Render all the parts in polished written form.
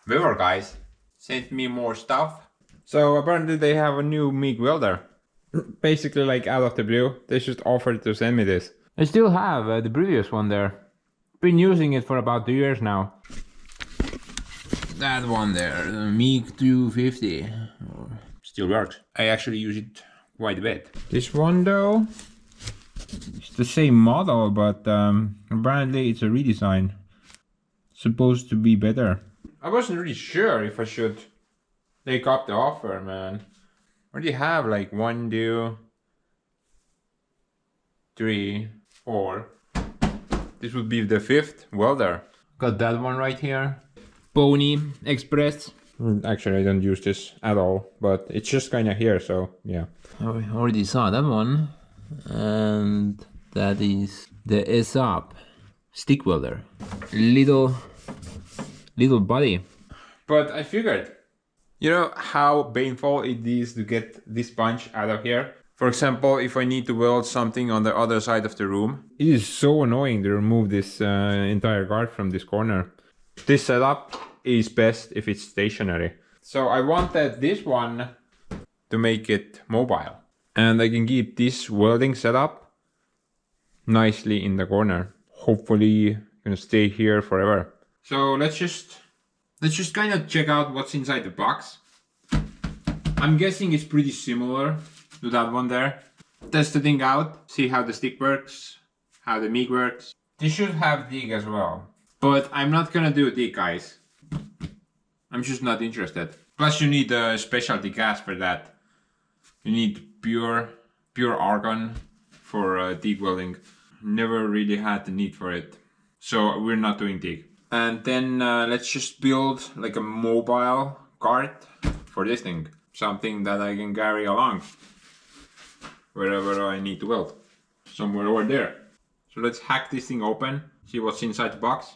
Wewer guys sent me more stuff. So apparently they have a new MIG welder. Basically like out of the blue, they just offered to send me this. I still have the previous one there. Been using it for about 2 years now. That one there, the MIG 250, still works. I actually use it quite a bit. This one though, it's the same model, but apparently it's a redesign. It's supposed to be better. I wasn't really sure if I should take up the offer, man. I already have like 1, 2, 3, 4. This would be the 5th welder. Got that one right here. Pony Express. Actually, I don't use this at all, but it's just kind of here, so yeah. I already saw that one. And that is the S-Up stick welder. Little body. But I figured, you know how painful it is to get this punch out of here? For example, if I need to weld something on the other side of the room. It is so annoying to remove this entire guard from this corner. This setup is best if it's stationary. So I wanted this one to make it mobile. And I can keep this welding setup nicely in the corner. Hopefully gonna stay here forever. So let's just kind of check out what's inside the box. I'm guessing it's pretty similar to that one there. Test the thing out, see how the stick works, how the MIG works. This should have dig as well, but I'm not gonna do dig, guys. I'm just not interested. Plus you need a specialty gas for that. You need pure argon for dig welding. Never really had the need for it, so we're not doing dig. And then let's just build like a mobile cart for this thing. Something that I can carry along wherever I need to weld. Somewhere over there. So let's hack this thing open, see what's inside the box.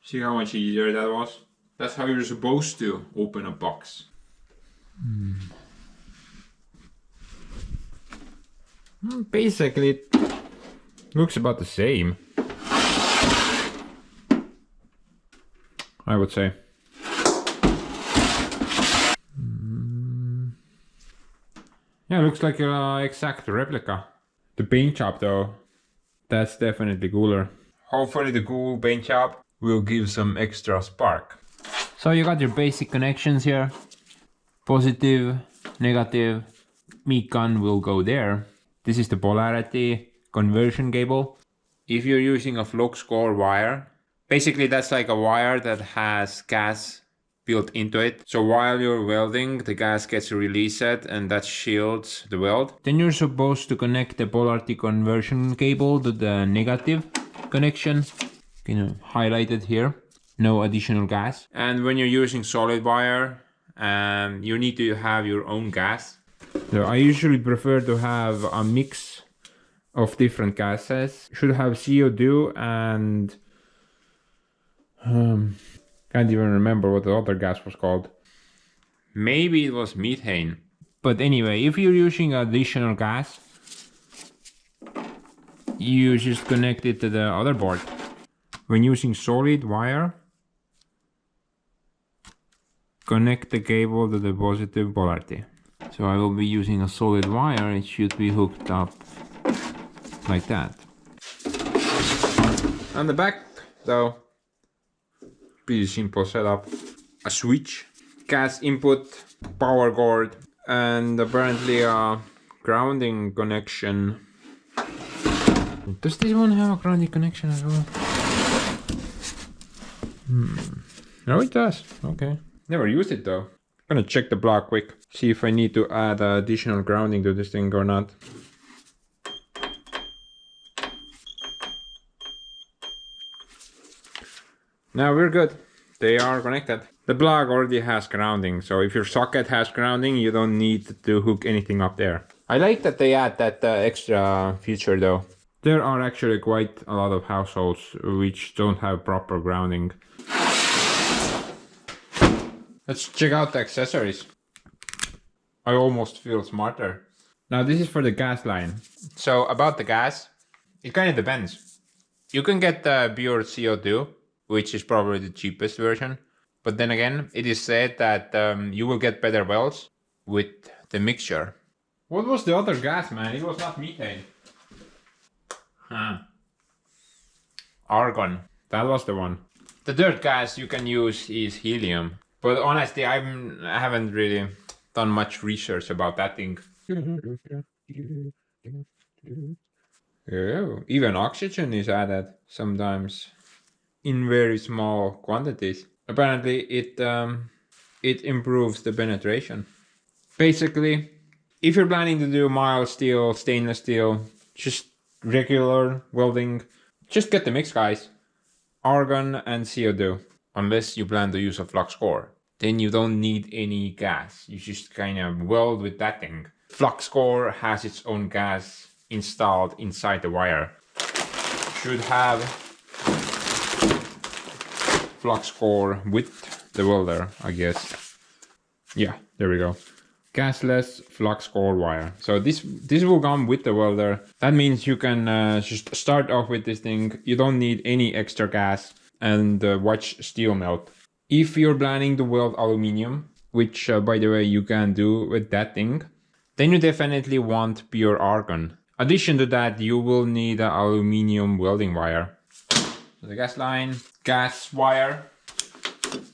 See how much easier that was? That's how you're supposed to open a box. Basically, it looks about the same, I would say. Yeah, it looks like an exact replica. The paint job though, that's definitely cooler. Hopefully the cool paint job will give some extra spark. So you got your basic connections here. Positive, negative, MIG gun will go there. This is the polarity conversion cable. If you're using a flux core wire, basically that's like a wire that has gas built into it. So while you're welding, the gas gets released and that shields the weld. Then you're supposed to connect the polarity conversion cable to the negative connection. You know, highlighted here. No additional gas. And when you're using solid wire, you need to have your own gas. So I usually prefer to have a mix of different gases. Should have CO2 and can't even remember what the other gas was called. Maybe it was methane. But anyway, if you're using additional gas, you just connect it to the other board. When using solid wire, connect the cable to the positive polarity. So I will be using a solid wire, it should be hooked up like that. On the back though, pretty simple setup. A switch, gas input, power cord, and apparently a grounding connection. Does this one have a grounding connection as well? No, it does. Okay. Never used it though. Gonna check the block quick. See if I need to add additional grounding to this thing or not. Now we're good. They are connected. The block already has grounding, so if your socket has grounding, you don't need to hook anything up there. I like that they add that extra feature though. There are actually quite a lot of households which don't have proper grounding. Let's check out the accessories. I almost feel smarter. Now this is for the gas line. So about the gas, it kind of depends. You can get the pure CO2, which is probably the cheapest version. But then again, it is said that you will get better welds with the mixture. What was the other gas, man? It was not methane. Argon. That was the one. The third gas you can use is helium. But honestly, I haven't really done much research about that thing. Oh, even oxygen is added sometimes in very small quantities. Apparently it improves the penetration. Basically, if you're planning to do mild steel, stainless steel, just regular welding, just get the mix, guys. Argon and CO2. Unless you plan to use a flux core. Then you don't need any gas. You just kind of weld with that thing. Flux core has its own gas installed inside the wire. Should have flux core with the welder, I guess. Yeah, there we go. Gasless flux core wire. So this will come with the welder. That means you can just start off with this thing. You don't need any extra gas and watch steel melt. If you're planning to weld aluminium, which by the way you can do with that thing, then you definitely want pure argon. Addition to that, you will need an aluminium welding wire. So the gas line, gas wire,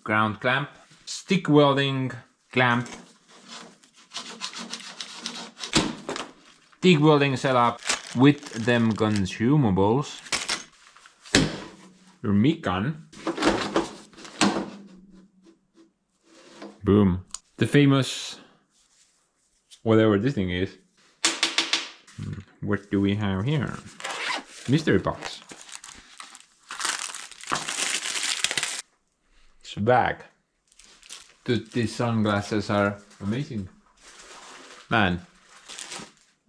ground clamp, stick welding clamp, TIG welding setup with them consumables, your meat gun, boom, the famous whatever this thing is. What do we have here? Mystery box. It's a bag. These sunglasses are amazing. Man,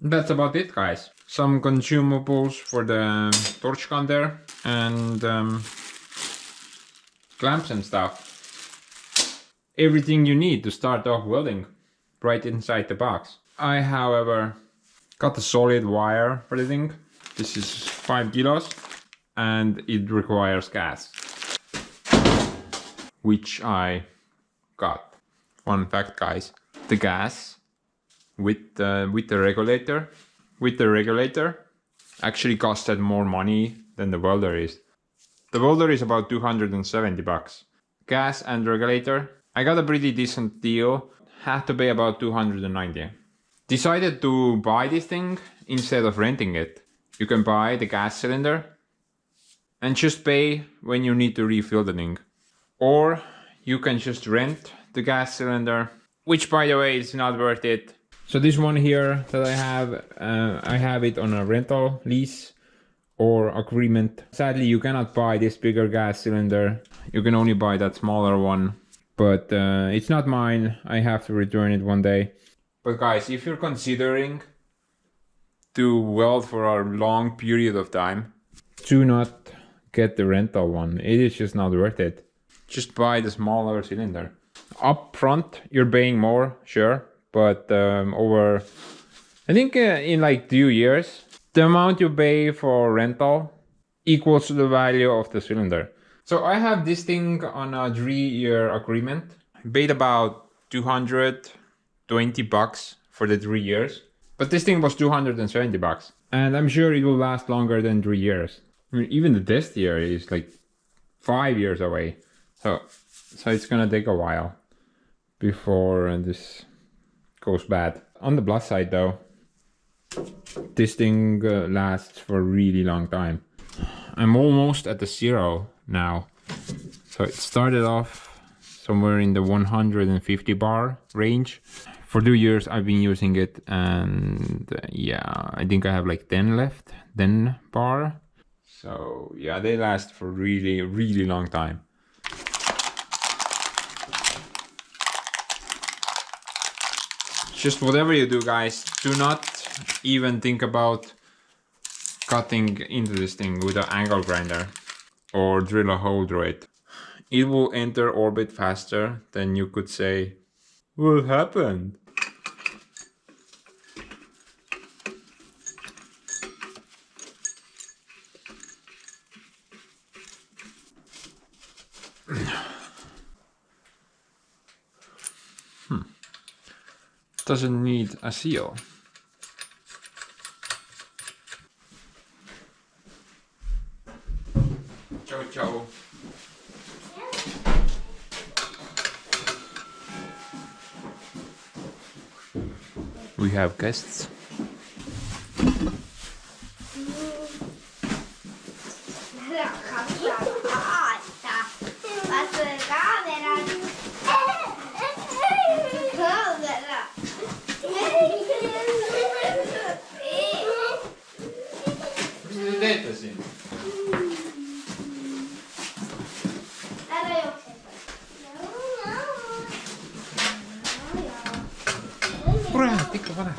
that's about it, guys. Some consumables for the torch gun there and clamps and stuff. Everything you need to start off welding right inside the box. I, however, got a solid wire for the thing. This is 5 kilos and it requires gas, which I got. Fun fact, guys, the gas with the regulator actually costed more money than the welder is. The welder is about 270 bucks. Gas and regulator, I got a pretty decent deal. Had to pay about 290. Decided to buy this thing instead of renting it. You can buy the gas cylinder and just pay when you need to refill the thing. Or you can just rent the gas cylinder, which by the way is not worth it. So this one here that I have it on a rental lease or agreement. Sadly, you cannot buy this bigger gas cylinder. You can only buy that smaller one. But it's not mine. I have to return it one day. But guys, if you're considering to weld for a long period of time, do not get the rental one. It is just not worth it. Just buy the smaller cylinder. Up front, you're paying more, sure. But over, I think in like 2 years, the amount you pay for rental equals to the value of the cylinder. So I have this thing on a 3-year agreement. I paid about 220 bucks for the 3 years. But this thing was 270 bucks. And I'm sure it will last longer than 3 years. I mean, even the test year is like 5 years away. So it's gonna take a while before this goes bad. On the plus side though, this thing lasts for a really long time. I'm almost at the 0 now. So it started off somewhere in the 150 bar range. For 2 years I've been using it, and yeah, I think I have like 10 left, 10 bar. So yeah, they last for really, really long time. Just whatever you do, guys, do not even think about cutting into this thing with an angle grinder or drill a hole through it. It will enter orbit faster than you could say, what happened? Doesn't need a seal. Ciao, ciao. We have guests. Mitä te teette siinä? Pure, tikka pane.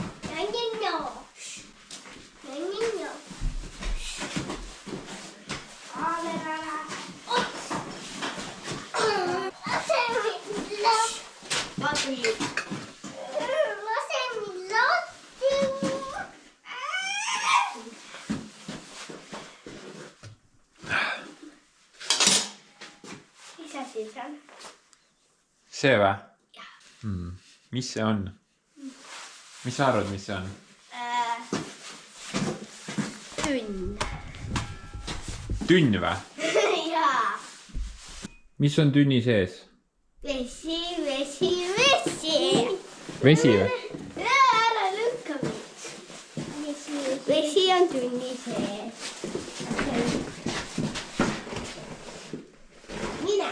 See või? Mis see on? Mis sa arvad, mis see on? Tünn. Tünn või? Jaa. Mis on tünni sees? Vesi. Vesi või? Ära lükka mind. Vesi on tünni sees. Mine.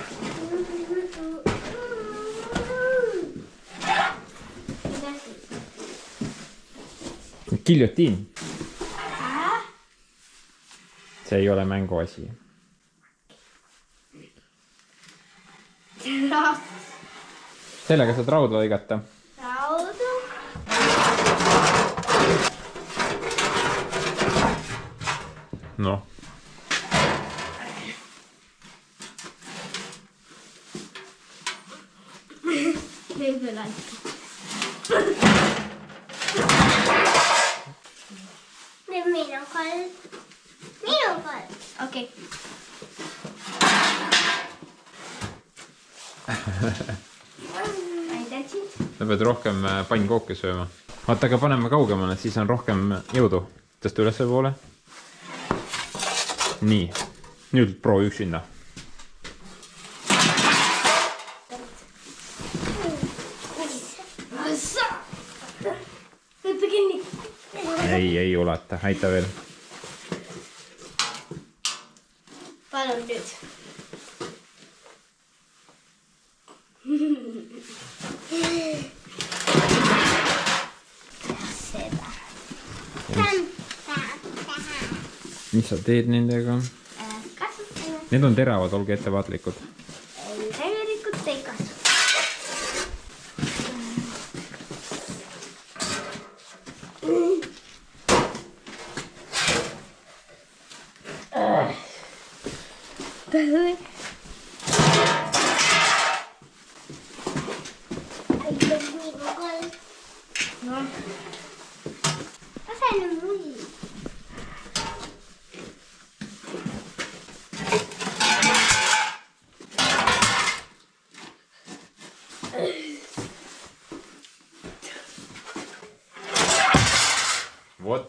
Guillotine. See ei ole mänguasi. Sellega saad rauda lõigata. Raudu. Noh. Võib-olla. Nüüd minu kord. Okei. Sa pead rohkem pannkooke sööma. Vaata, aga paneme kaugemale, siis on rohkem jõudu. Tõsta ülesse poole. Nii. Nüüd proovi üksinda. Ei ulata. Aita veel. Palun nüüd. Seda. Mis sa teed nendega? Kasutame. Need on teravad, olge ettevaatlikud. Tegelikult ei kasuta. What?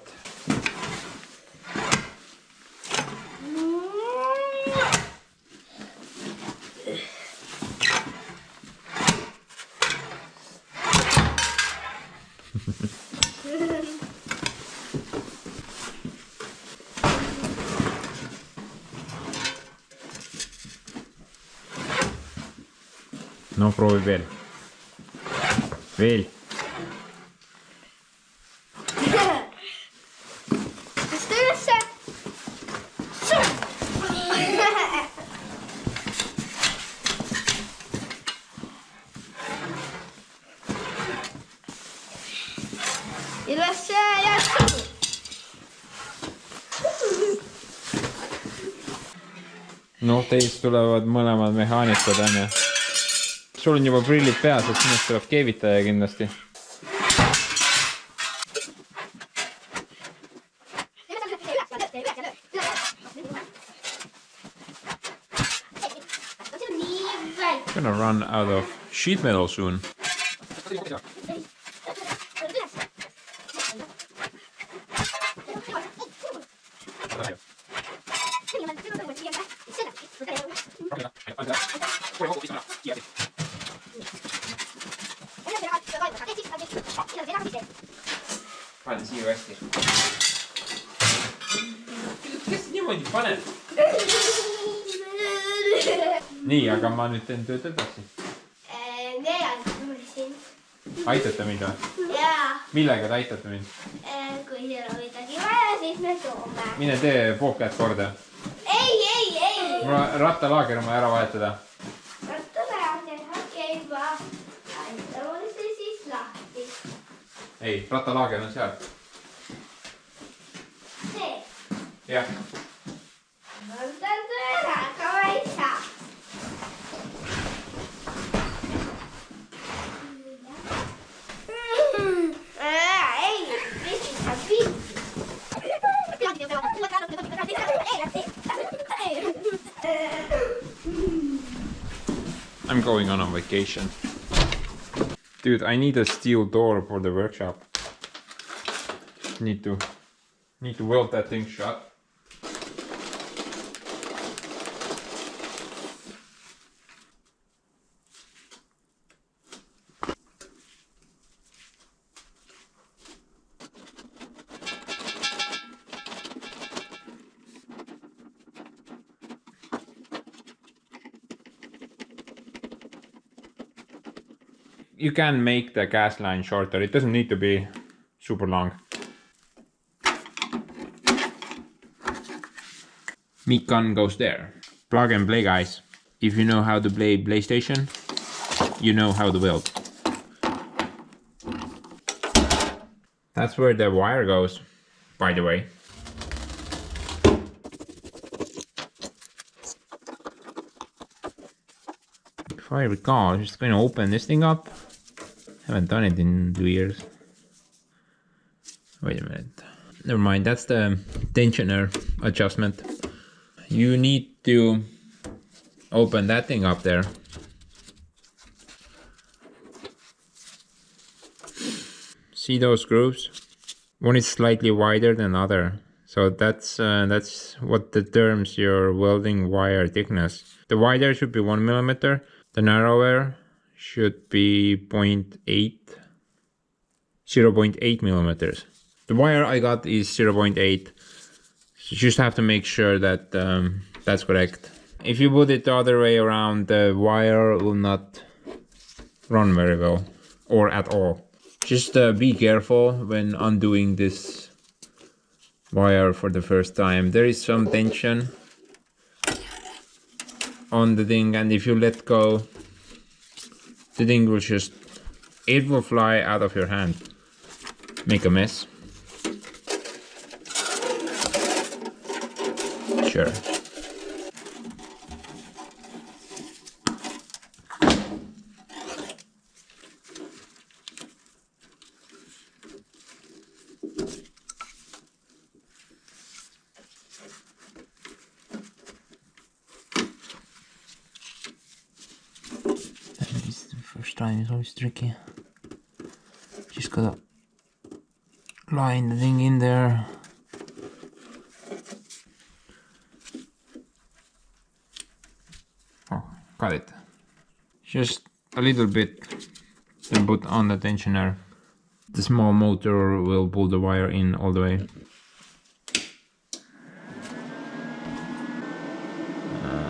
No proovi veel. Veel. Tõsta ülesse. Ülesse ja tõsta. No teist tulevad mõlemad mehaanikud, on ju. Sul on juba prillid peas, et sinust tuleb keevitaja kindlasti. Gonna run out of sheet metal soon. Panen siia kasti. Kes niimoodi paneb? Nii, aga ma nüüd teen tööd edasi. Aitate mind või? Jaa. Millega te aitate mind? Kui seal on midagi vaja, siis me toome. Mine tee pookkäed korda. Ei. Mul on rattalaager on vaja ära vahetada. Rattalaager, okei, ma aitame see siis lahti. Ei, rattalaager on seal. See. Jah. Võtan töö ära, aga ma ei saa. I'm going on vacation. Dude, I need a steel door for the workshop. Need to weld that thing shut. You can make the gas line shorter. It doesn't need to be super long. Meat gun goes there. Plug and play, guys. If you know how to play PlayStation, you know how to weld. That's where the wire goes, by the way. If I recall, I'm just going to open this thing up. Haven't done it in 2 years. Wait a minute. Never mind, that's the tensioner adjustment. You need to open that thing up there. See those grooves? One is slightly wider than the other. So that's what determines your welding wire thickness. The wider should be 1 millimeter. The narrower should be 0.8 millimeters. The wire I got is 0.8. You just have to make sure that that's correct. If you put it the other way around, the wire will not run very well or at all. Just be careful when undoing this wire for the first time. There is some tension on the thing, and if you let go, the thing will it will fly out of your hand, make a mess. Sure. First time is always tricky. Just gotta line the thing in there. Oh, got it. Just a little bit to put on the tensioner. The small motor will pull the wire in all the way.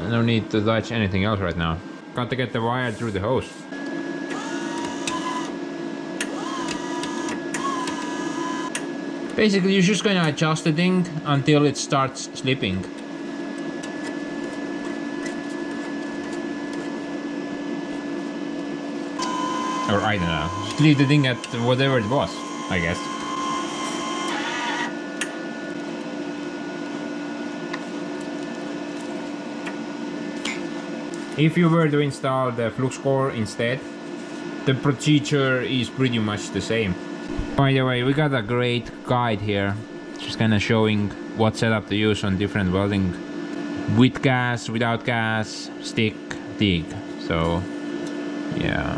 No need to touch anything else right now. Got to get the wire through the hose. Basically, you're just gonna adjust the thing until it starts slipping. Or I don't know. Just leave the thing at whatever it was, I guess. If you were to install the flux core instead, the procedure is pretty much the same. By the way, we got a great guide here, just kind of showing what setup to use on different welding, with gas, without gas, stick, TIG. So Yeah.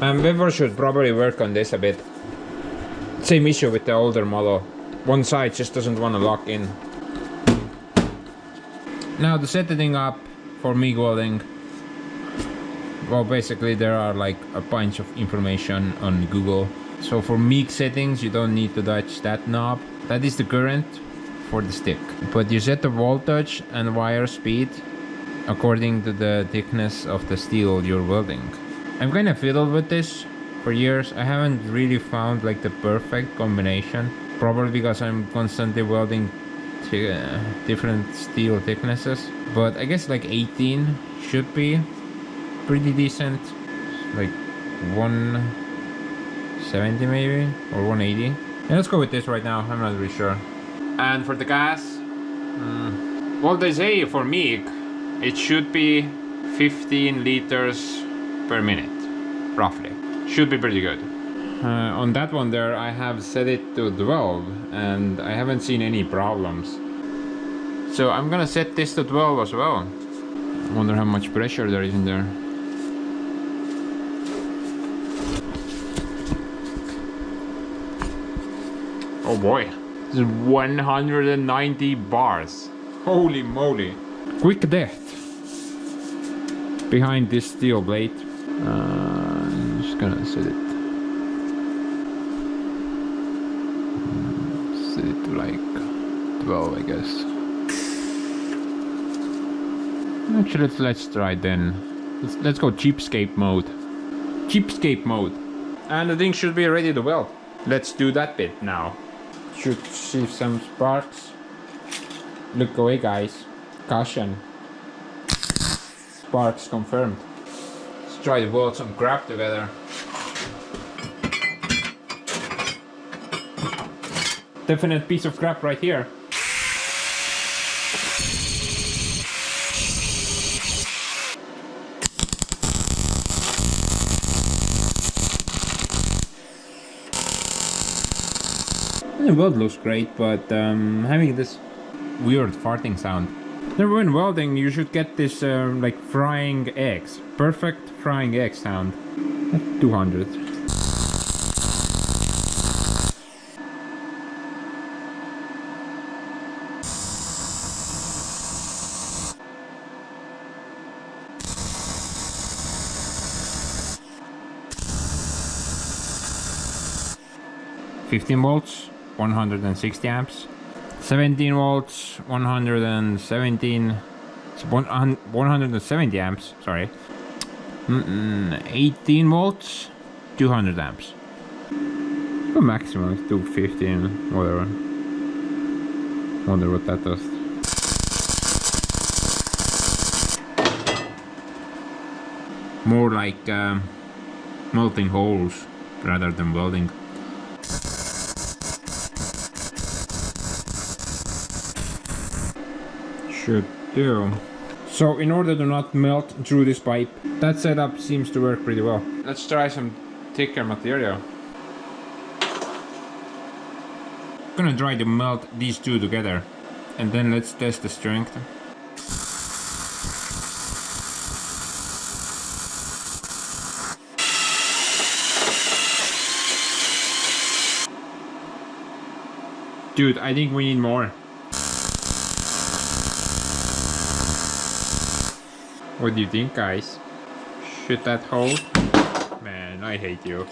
Weber should probably work on this a bit. Same issue with the older model. One side just doesn't want to lock in. Now to set the thing up for MIG welding, well, basically there are like a bunch of information on Google. So for MIG settings, you don't need to touch that knob. That is the current for the stick. But you set the voltage and wire speed according to the thickness of the steel you're welding. I've kind of fiddled with this for years. I haven't really found like the perfect combination. Probably because I'm constantly welding different steel thicknesses. But I guess like 18 should be pretty decent. Like 170 maybe, or 180. Yeah, let's go with this right now. I'm not really sure. And for the gas, well, they say for MIG, it should be 15 liters per minute, roughly. Should be pretty good. On that one there, I have set it to 12 and I haven't seen any problems. So I'm gonna set this to 12 as well. I wonder how much pressure there is in there. Oh boy, this is 190 bars. Holy moly. Quick death behind this steel blade. I'm just gonna set it. Set it to like 12, I guess. Actually, let's try then. Let's go cheapskate mode. Cheapskate mode. And the thing should be ready to weld. Let's do that bit now. Should see some sparks. Look away, guys. Caution. Sparks confirmed. Let's try to weld some crap together. Definite piece of crap right here. The weld looks great, but having this weird farting sound. Never when welding, you should get this like frying eggs. Perfect frying egg sound. At 200. $15 volts, 160 amps. 17 volts, 170 amps, sorry. 18 volts, 200 amps. The maximum is 215, whatever. Wonder what that does. More like melting holes rather than welding. Should do. So in order to not melt through this pipe, that setup seems to work pretty well. Let's try some thicker material. I'm gonna try to melt these two together and then let's test the strength. Dude, I think we need more. What do you think, guys? Should that hold? Man, I hate you.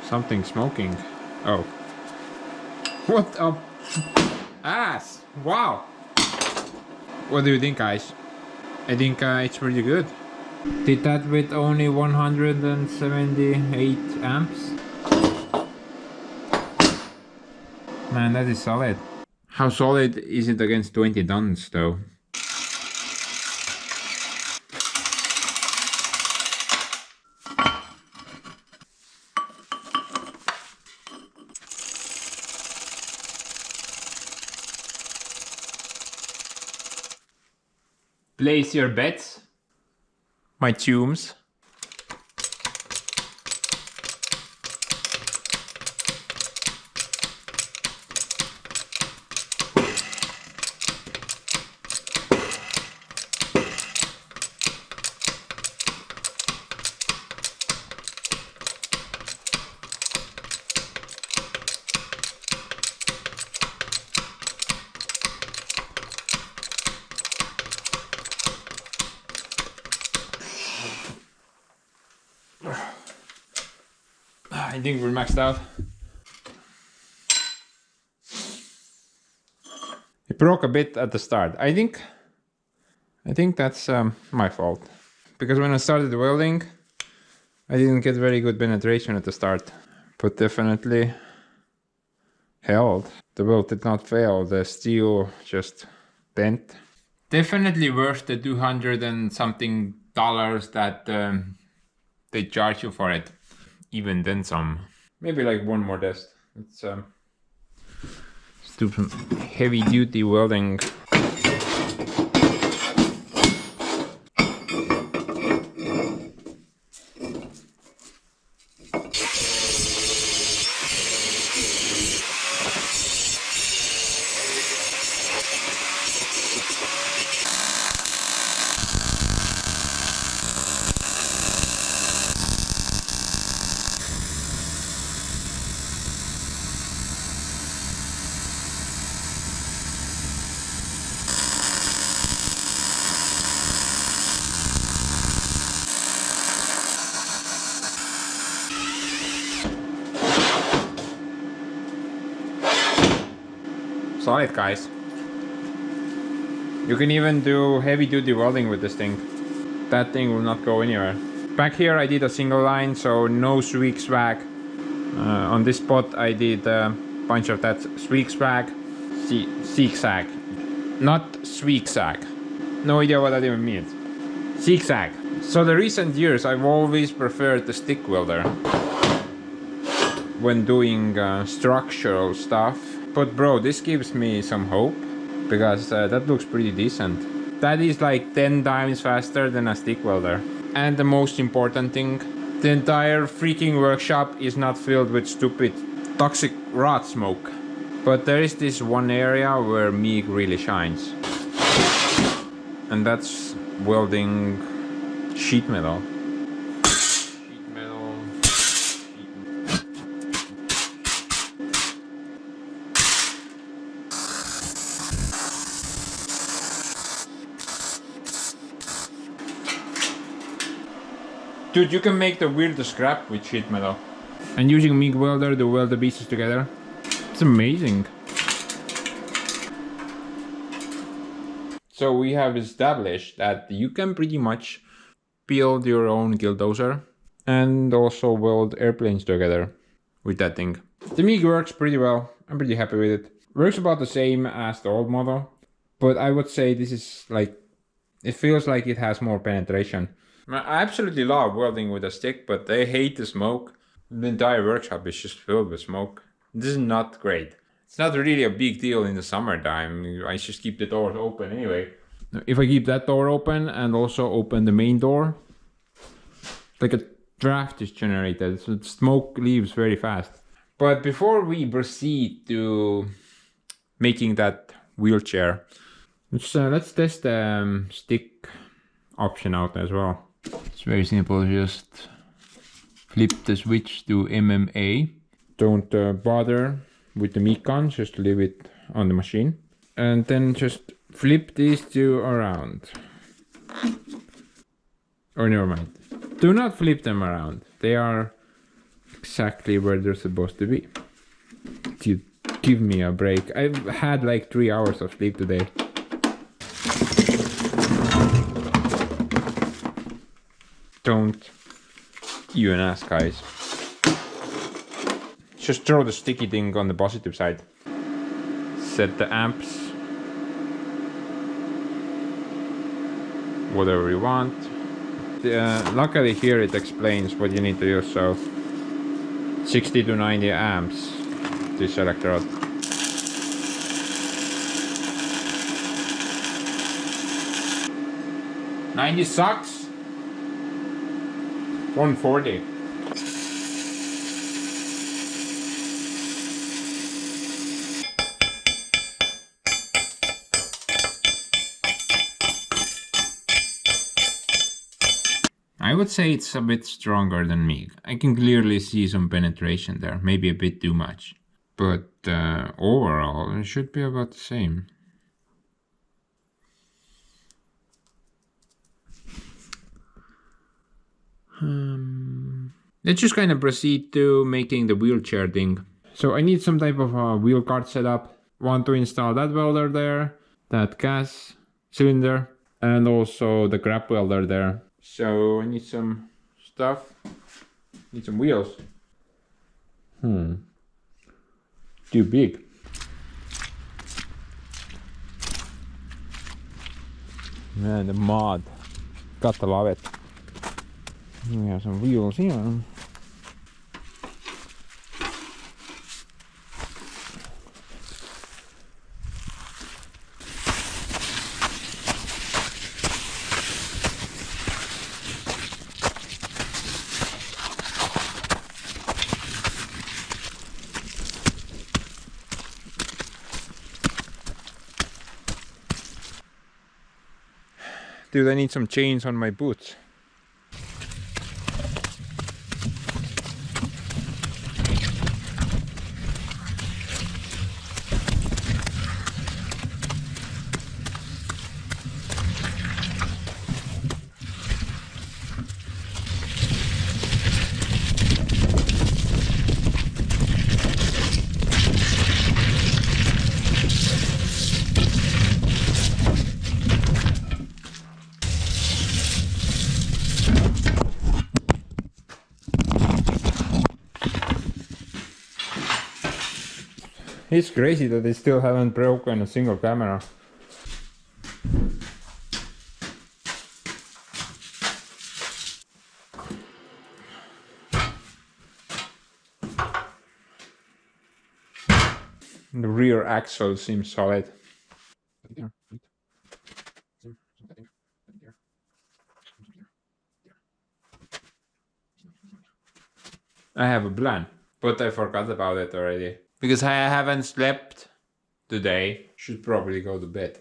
Something smoking. Oh. What a ass! Wow! What do you think, guys? I think it's pretty good. Did that with only 178 amps. Man, that is solid. How solid is it against 20 tons, though? Place your bets. My tombs. I think we're maxed out. It broke a bit at the start. I think that's my fault. Because when I started welding, I didn't get very good penetration at the start. But definitely held. The weld did not fail. The steel just bent. Definitely worth the 200 and something dollars that they charge you for it. Even then some. Maybe like one more test. Let's do some heavy duty welding. Solid, guys. You can even do heavy duty welding with this thing. That thing will not go anywhere. Back here I did a single line, so no swig swag. On this spot I did a bunch of that swig swag. Zigzag. Not swig sag. No idea what that even means. Zigzag. So the recent years I've always preferred the stick welder when doing structural stuff. But bro, this gives me some hope, because that looks pretty decent. That is like 10 times faster than a stick welder. And the most important thing, the entire freaking workshop is not filled with stupid toxic rot smoke. But there is this one area where MIG really shines. And that's welding sheet metal. Dude, you can make the weirdest scrap with sheet metal. And using MIG welder to weld the pieces together, it's amazing. So we have established that you can pretty much build your own Guillotine and also weld airplanes together with that thing. The MIG works pretty well. I'm pretty happy with it. Works about the same as the old model, but I would say this is like, it feels like it has more penetration. I absolutely love welding with a stick, but I hate the smoke. The entire workshop is just filled with smoke. This is not great. It's not really a big deal in the summertime. I just keep the doors open anyway. If I keep that door open and also open the main door, like a draft is generated, so the smoke leaves very fast. But before we proceed to making that wheelchair, let's test the stick option out as well. It's very simple, just flip the switch to MMA. Don't bother with the MIG gun, just leave it on the machine. And then just flip these two around. Or never mind. Do not flip them around. They are exactly where they're supposed to be. To give me a break. I've had like 3 hours of sleep today. Don't even ask, guys. Just throw the sticky thing on the positive side. Set the amps. Whatever you want. Luckily here it explains what you need to use, so 60 to 90 amps, this electrode. $90 sucks. 140. I would say it's a bit stronger than MIG. I can clearly see some penetration there, maybe a bit too much. But overall, it should be about the same. let's just kind of proceed to making the wheelchair thing. So I need some type of wheel cart setup. Want to install that welder there, that gas cylinder, and also the grab welder there. So I need some stuff. Need some wheels. Too big. Man, the mod. Gotta love it. We have some wheels here. Dude, I need some chains on my boots. It's crazy that they still haven't broken a single camera. The rear axle seems solid. I have a plan, but I forgot about it already. Because I haven't slept today, should probably go to bed.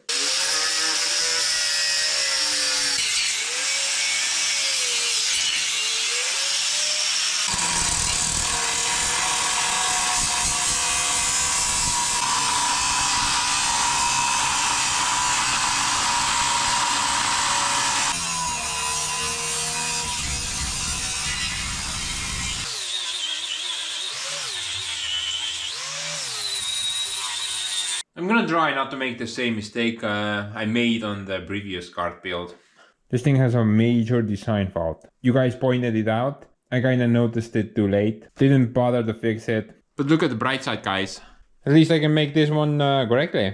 I'm gonna try not to make the same mistake I made on the previous cart build. This thing has a major design fault. You guys pointed it out. I kinda noticed it too late. Didn't bother to fix it. But look at the bright side, guys. At least I can make this one correctly.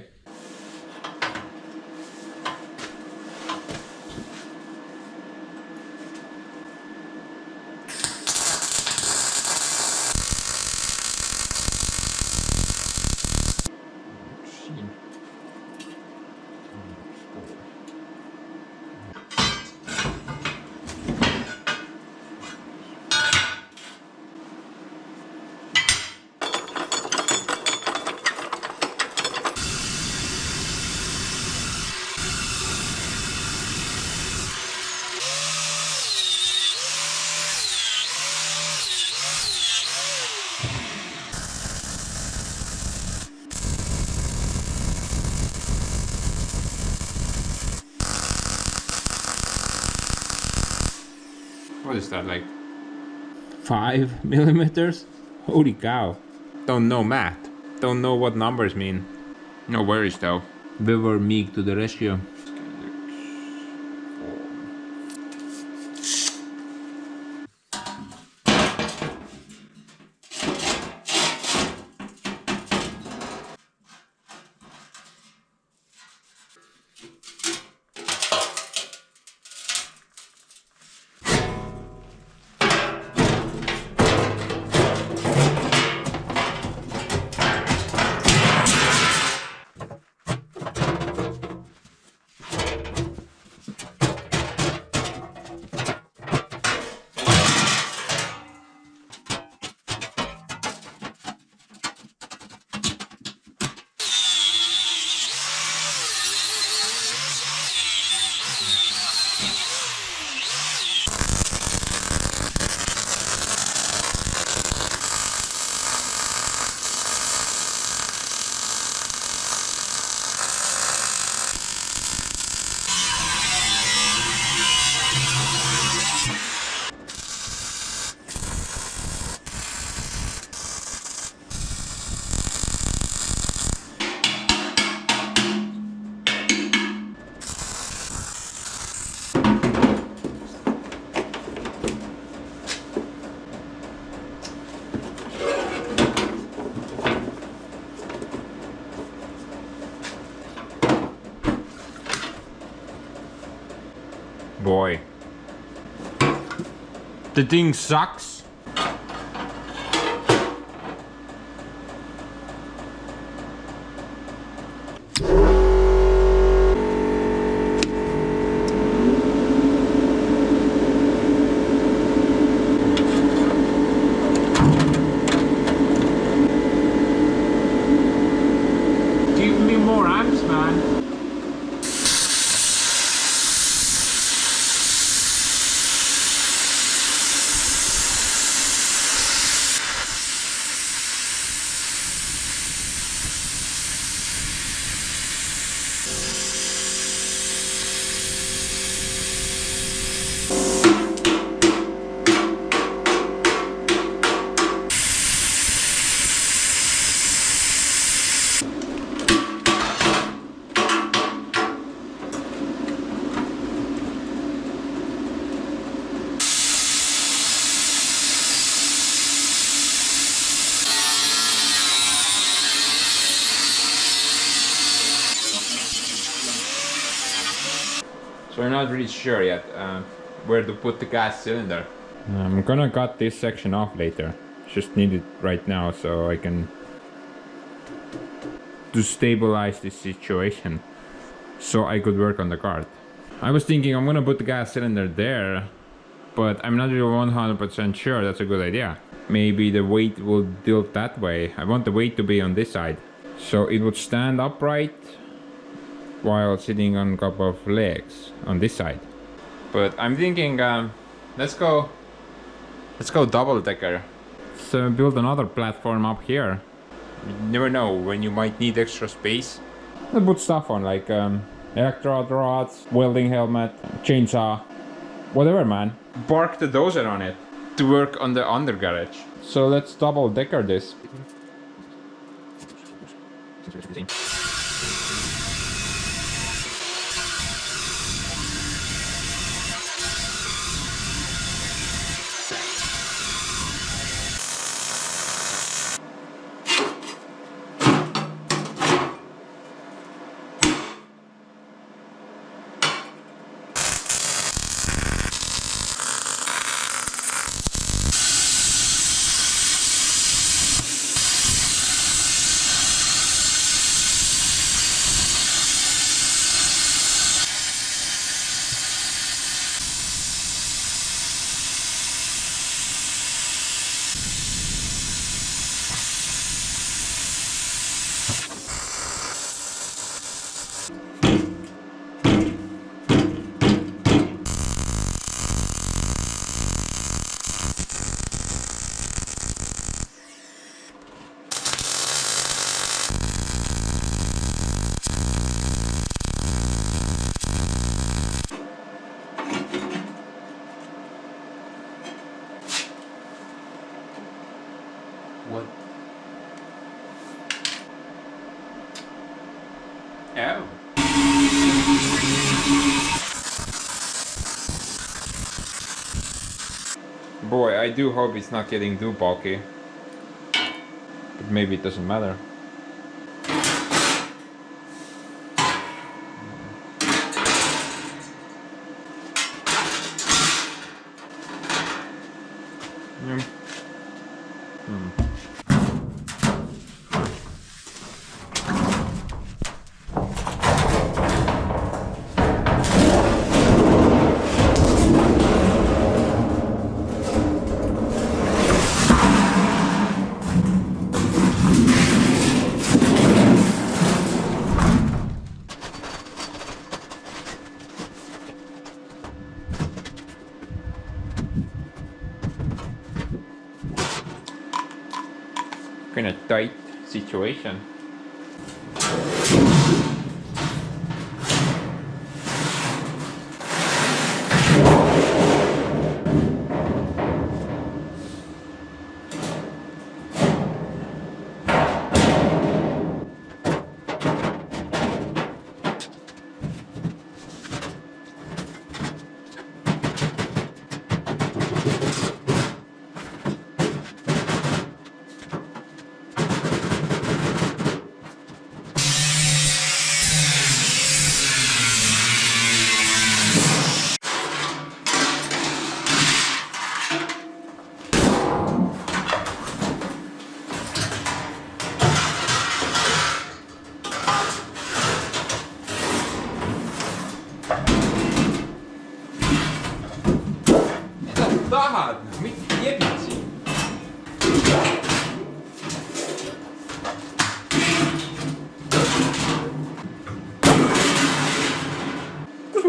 What is that, like 5 millimeters? Holy cow. Don't know math. Don't know what numbers mean. No worries though. Beaver Meek to the rescue. Boy. The thing sucks. Give me more amps, man. So I'm not really sure yet where to put the gas cylinder. I'm gonna cut this section off later. Just need it right now so I can to stabilize this situation so I could work on the cart. I was thinking I'm gonna put the gas cylinder there, but I'm not really 100% sure that's a good idea. Maybe the weight will tilt that way. I want the weight to be on this side, so it would stand upright while sitting on a couple of legs on this side. But I'm thinking let's go double decker. So build another platform up here. You never know when you might need extra space. I'll put stuff on like electrode rods, welding helmet, chainsaw, whatever, man. Park the dozer on it to work on the undercarriage. So let's double decker this. What? Oh. Boy, I do hope it's not getting too bulky. But maybe it doesn't matter. Kind of tight situation.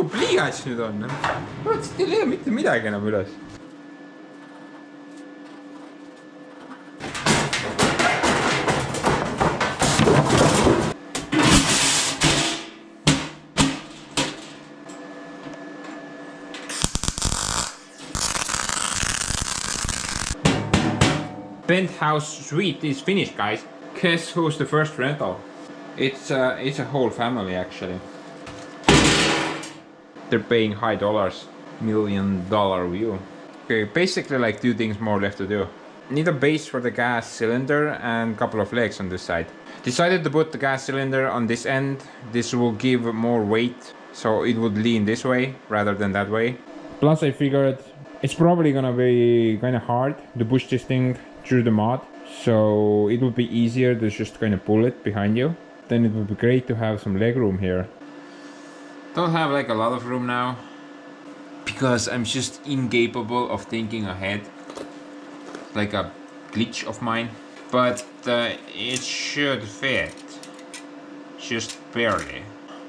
mu pliiats nüüd on? kurat, siit ei leia mitte midagi enam üles. Penthouse suite is finished, guys. Guess who's the first rental? It's a whole family actually. They're paying high dollars. $1 million view. Okay, basically like 2 things more left to do. Need a base for the gas cylinder and a couple of legs on this side. Decided to put the gas cylinder on this end. This will give more weight, so it would lean this way rather than that way. Plus I figured it's probably gonna be kind of hard to push this thing through the mud, so it would be easier to just kind of pull it behind you. Then it would be great to have some leg room here. Don't have like a lot of room now because I'm just incapable of thinking ahead, like a glitch of mine, but it should fit just barely.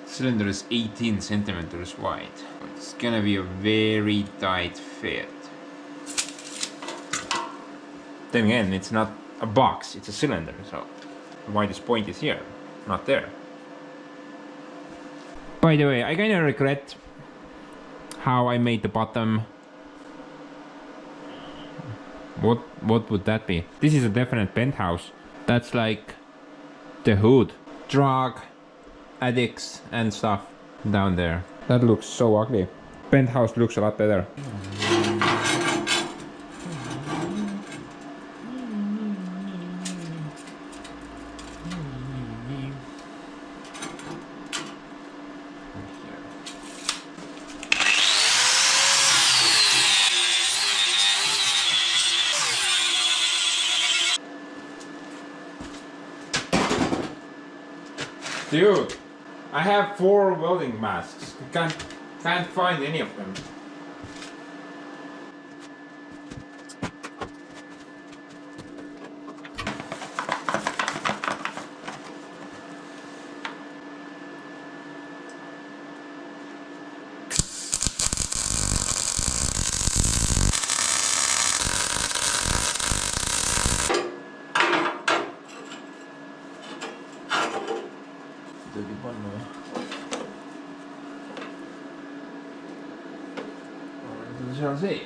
The cylinder is 18 centimeters wide. It's gonna be a very tight fit. Then again, it's not a box, it's a cylinder, so the widest point is here, not there. By the way, I kinda regret how I made the bottom. What would that be? This is a definite penthouse. That's like the hood. Drug, addicts and stuff down there. That looks so ugly. Penthouse looks a lot better. Dude, I have 4 welding masks. Can't find any of them. Seal sees.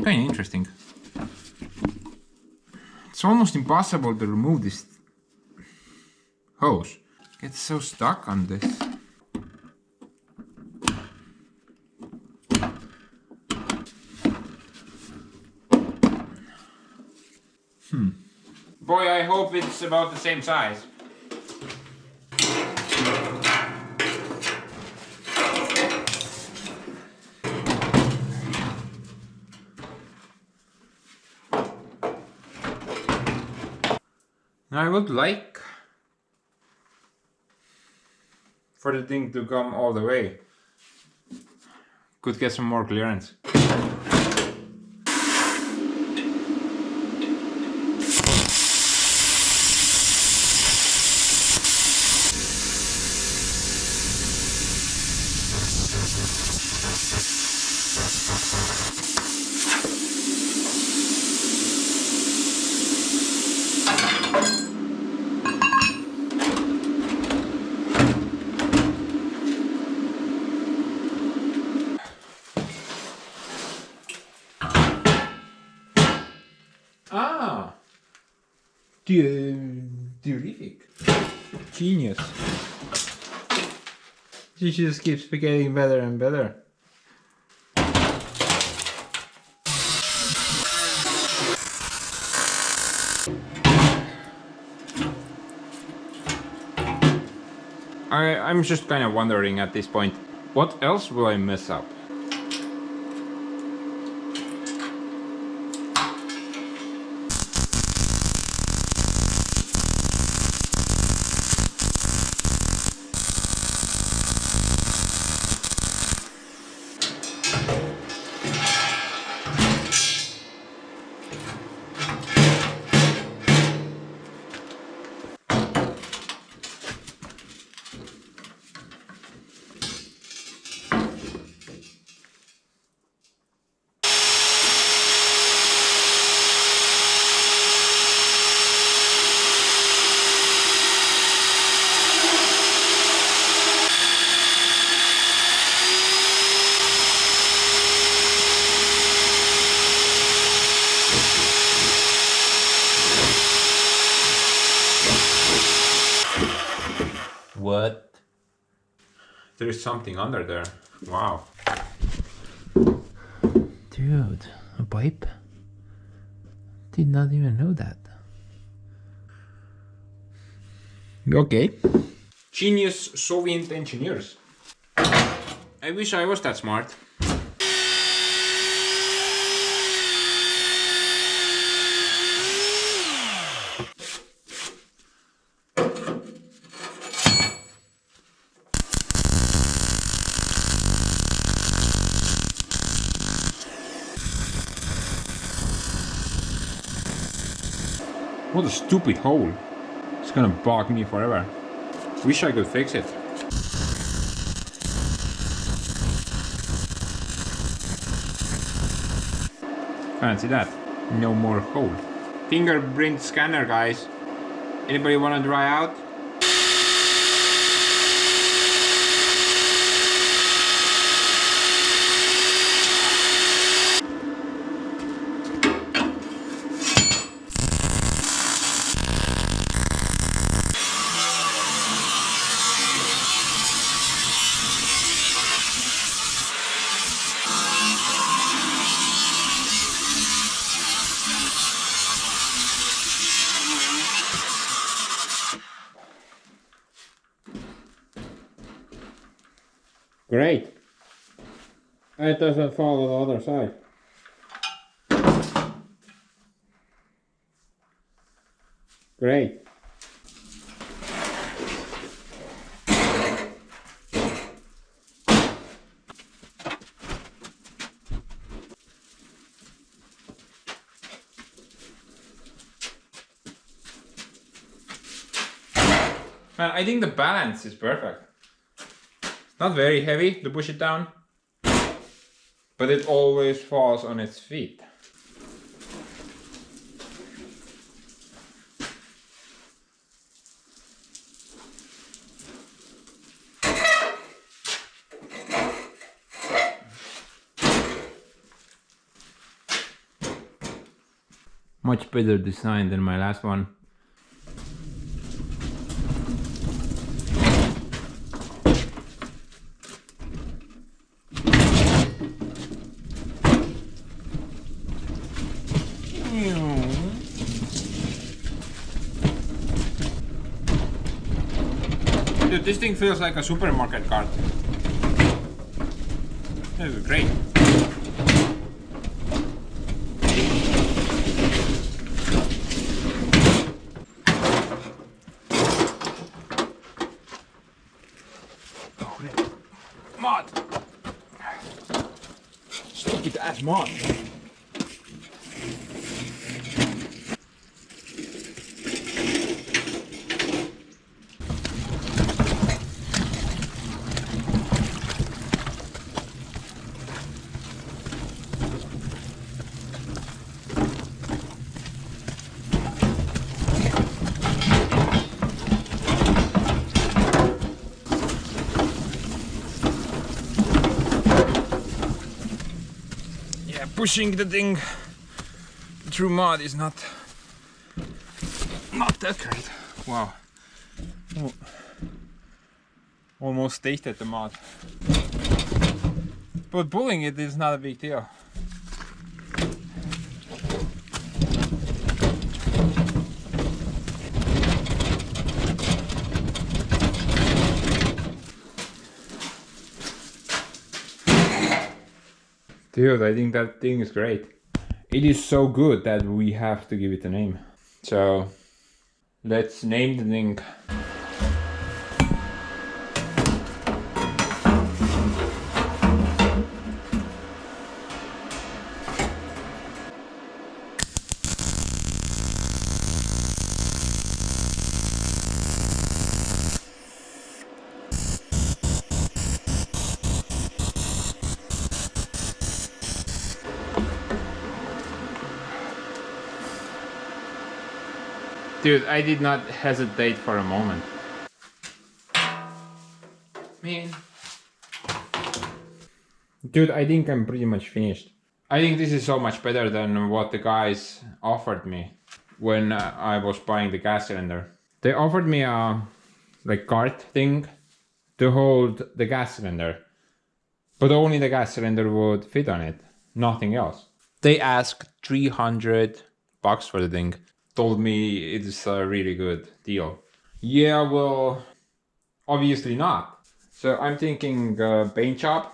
Kind of interesting. It's almost impossible to remove this hose. It gets so stuck on this. Boy, I hope it's about the same size. I would like for the thing to come all the way. Could get some more clearance. Terrific. Genius. She just keeps getting better and better. I'm just kind of wondering at this point, what else will I mess up? What? There is something under there. Wow. Dude, a pipe? Did not even know that. Okay. Genius Soviet engineers. I wish I was that smart. What a stupid hole. It's gonna bog me forever. Wish I could fix it. Fancy that. No more hole. Fingerprint scanner, guys. Anybody wanna try out? Great. It doesn't fall on the other side. Great. Man, I think the balance is perfect. Not very heavy to push it down, but it always falls on its feet. Much better design than my last one. Dude, this thing feels like a supermarket cart. This is great. Oh, mod! Stupid ass mod! Pushing the thing through mud is not not that great. Wow. Oh. Almost tasted the mud. But pulling it is not a big deal. Dude, I think that thing is great. It is so good that we have to give it a name. So let's name the thing. Dude, I did not hesitate for a moment. Man. Dude, I think I'm pretty much finished. I think this is so much better than what the guys offered me when I was buying the gas cylinder. They offered me a like cart thing to hold the gas cylinder, but only the gas cylinder would fit on it, nothing else. They asked $300 for the thing. Told me it's a really good deal. Yeah, well, obviously not. So I'm thinking Paintjob.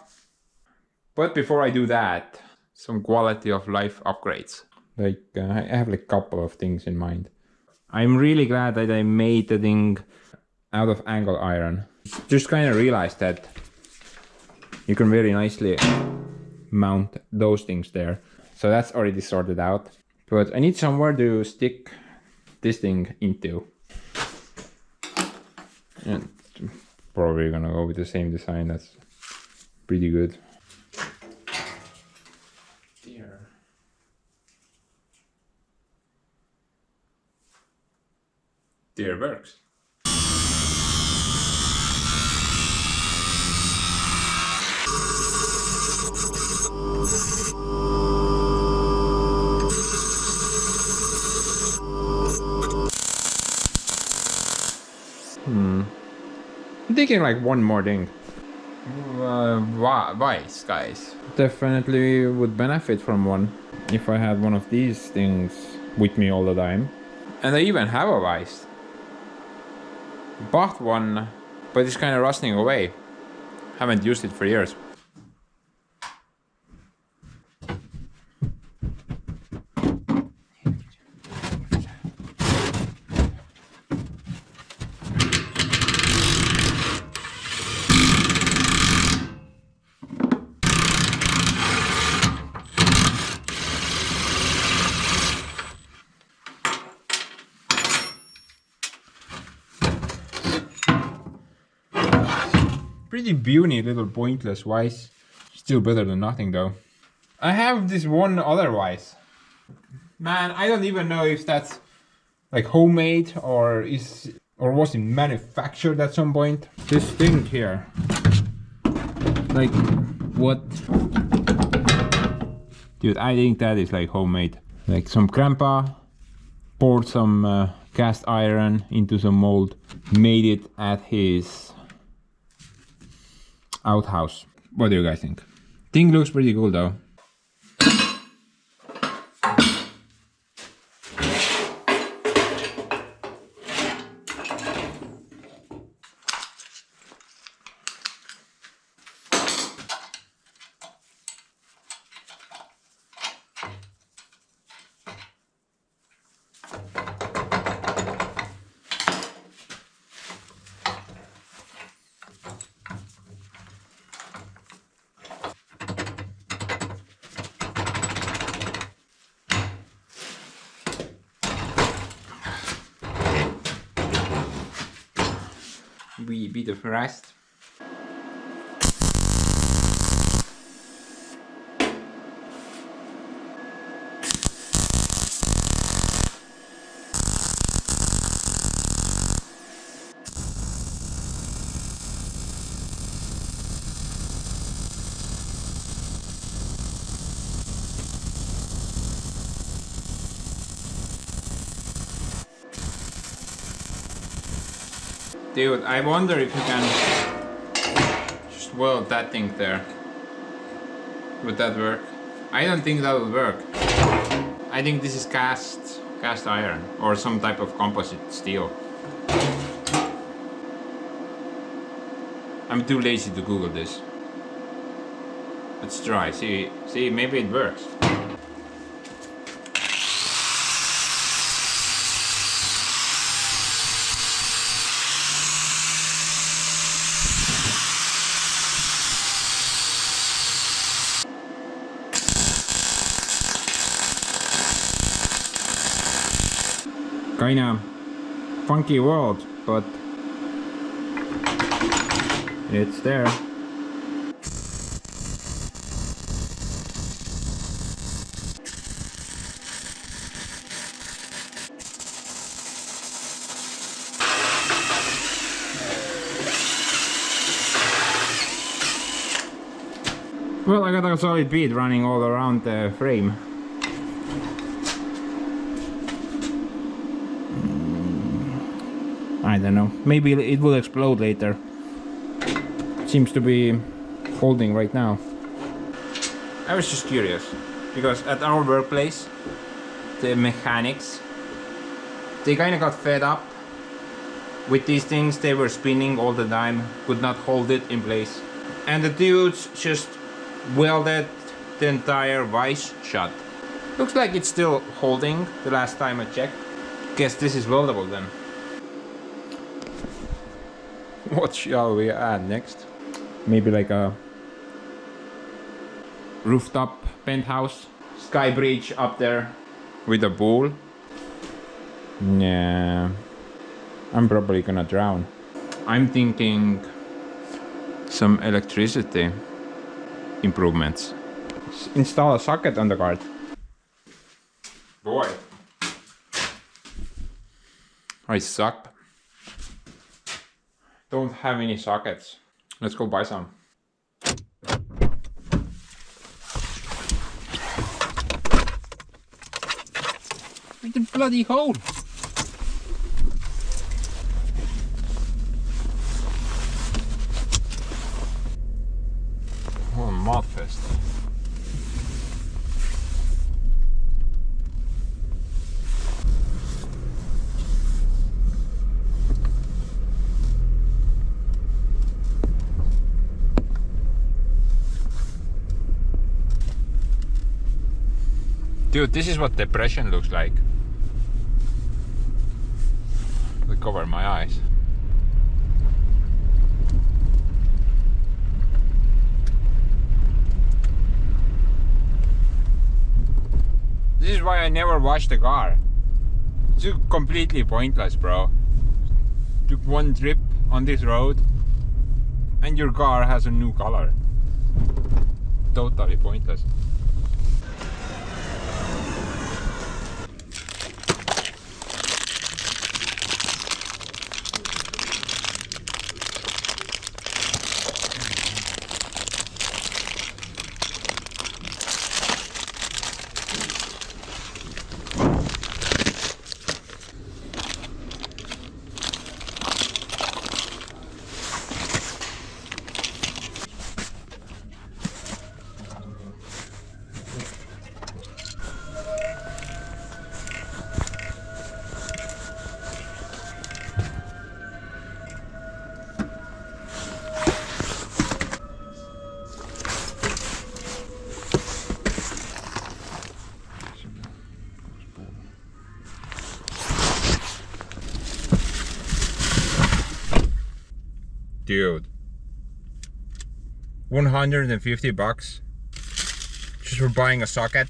But before I do that, some quality of life upgrades. Like I have like a couple of things in mind. I'm really glad that I made the thing out of angle iron. Just kind of realized that you can very nicely mount those things there. So that's already sorted out. But I need somewhere to stick this thing into. And probably gonna go with the same design. That's pretty good. There works. I'm thinking like one more thing. Vice, guys. Definitely would benefit from one if I had one of these things with me all the time. And I even have a vice. Bought one, but it's kind of rusting away. Haven't used it for years. Pretty puny little pointless vice. Still better than nothing though. I have this one other vice. Man, I don't even know if that's like homemade or was it manufactured at some point. This thing here. Like what? Dude, I think that is like homemade. Like some grandpa poured some cast iron into some mold, made it at his outhouse. What do you guys think? Thing looks pretty cool though. We beat the rest. Dude, I wonder if you can just weld that thing there. Would that work? I don't think that would work. I think this is cast iron or some type of composite steel. I'm too lazy to Google this. Let's try, see, maybe it works. Kinda funky world, but it's there. Well, I got a solid bead running all around the frame. I don't know, maybe it will explode later. Seems to be holding right now. I was just curious, because at our workplace, the mechanics, they kinda got fed up with these things. They were spinning all the time, could not hold it in place. And the dudes just welded the entire vise shut. Looks like it's still holding the last time I checked. Guess this is weldable then. What shall we add next? Maybe like a rooftop penthouse, sky bridge up there with a pool. Yeah, I'm probably gonna drown. I'm thinking some electricity improvements. Install a socket on the cart. Boy, I suck. Don't have any sockets. Let's go buy some. Make the bloody hole. Oh, a mud fest. Dude, this is what depression looks like. Let me cover my eyes. This is why I never wash the car. It's completely pointless, bro. Took one trip on this road and your car has a new color. Totally pointless. Dude, 150 bucks just for buying a socket?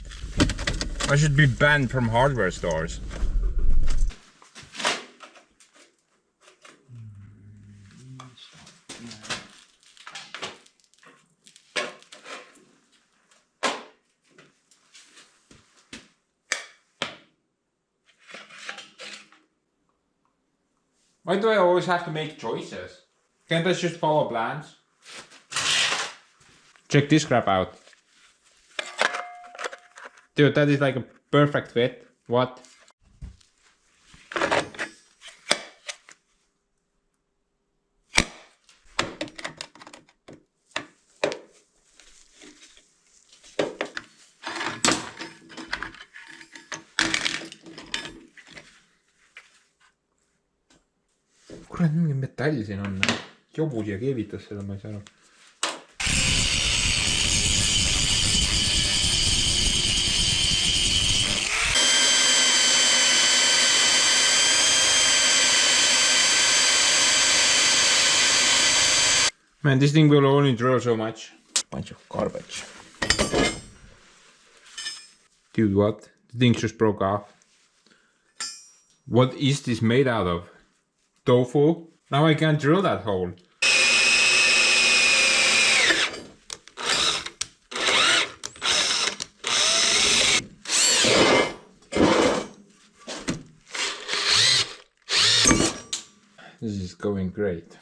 I should be banned from hardware stores. Why do I always have to make choices? Can't I just follow plans? Check this crap out. Dude, that is like a perfect fit. What? kurat, mingi metall siin on. Jobu siia keevitas seda, ma ei saa aru. Man, this thing will only drill so much. Bunch of garbage. Dude, what? The thing just broke off. What is this made out of? Tofu? Now I can't drill that hole. This is going great.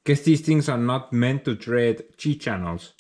Guess these things are not meant to tread G-channels.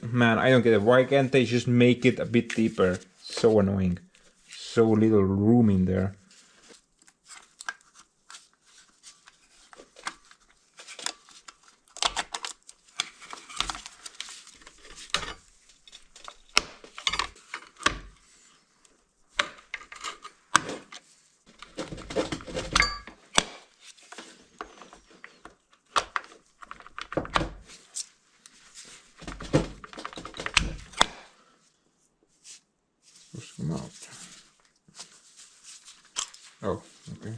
Man, I don't get it. Why can't they just make it a bit deeper? So annoying. So little room in there. Come out. Oh, okay.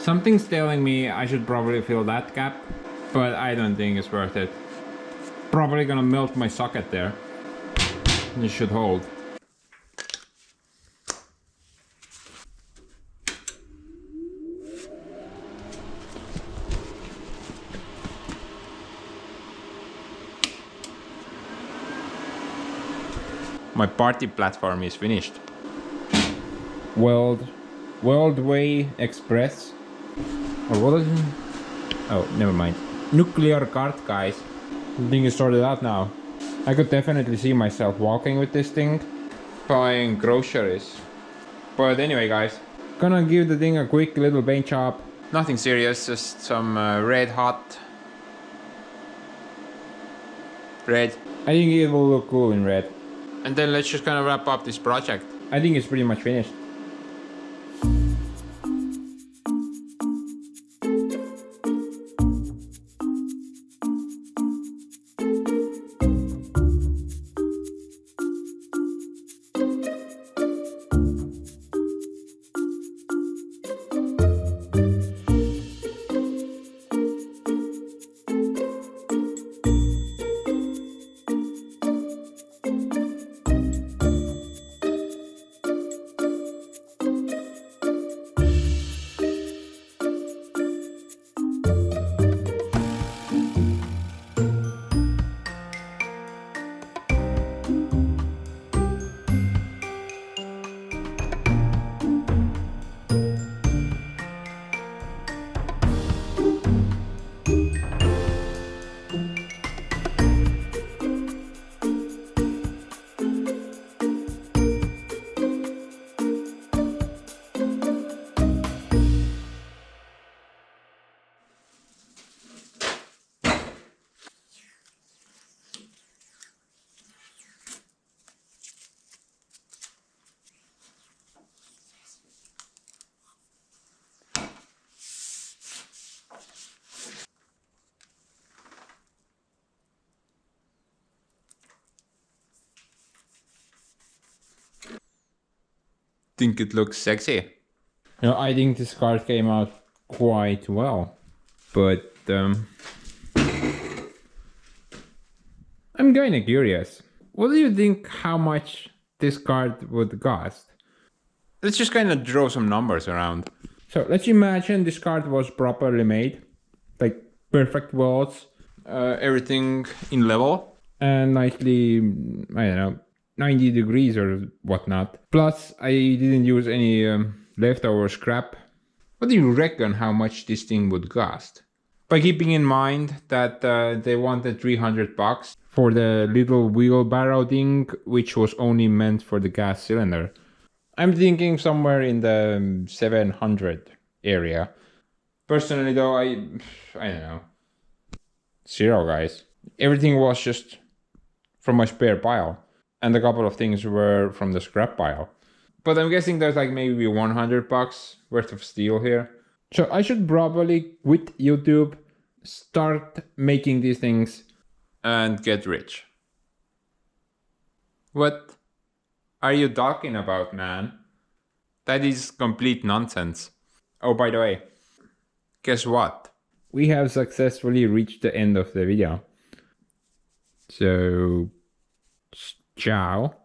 Something's telling me I should probably fill that gap, but I don't think it's worth it. Probably gonna melt my socket there. This should hold. My party platform is finished. Weldway Express. Or what is it? Oh, never mind. Nuclear cart, guys. The thing is sorted out now. I could definitely see myself walking with this thing, buying groceries. But anyway, guys, gonna give the thing a quick little paint job. Nothing serious, just some red hot. Red. I think it will look cool in red. And then let's just kind of wrap up this project. I think it's pretty much finished. think it looks sexy. You know, I think this card came out quite well, but I'm kinda curious. What do you think how much this card would cost? Let's just kind of draw some numbers around. So let's imagine this card was properly made, like perfect walls, everything in level, and nicely, I don't know, 90 degrees or whatnot. Plus, I didn't use any leftover scrap. What do you reckon how much this thing would cost? By keeping in mind that they wanted $300 for the little wheelbarrow thing, which was only meant for the gas cylinder. I'm thinking somewhere in the 700 area. Personally though, I don't know. Zero, guys. Everything was just from my spare pile. And a couple of things were from the scrap pile. But I'm guessing there's like maybe $100 worth of steel here. So I should probably quit YouTube, start making these things, and get rich. What are you talking about, man? That is complete nonsense. Oh, by the way, guess what? We have successfully reached the end of the video. So, ciao.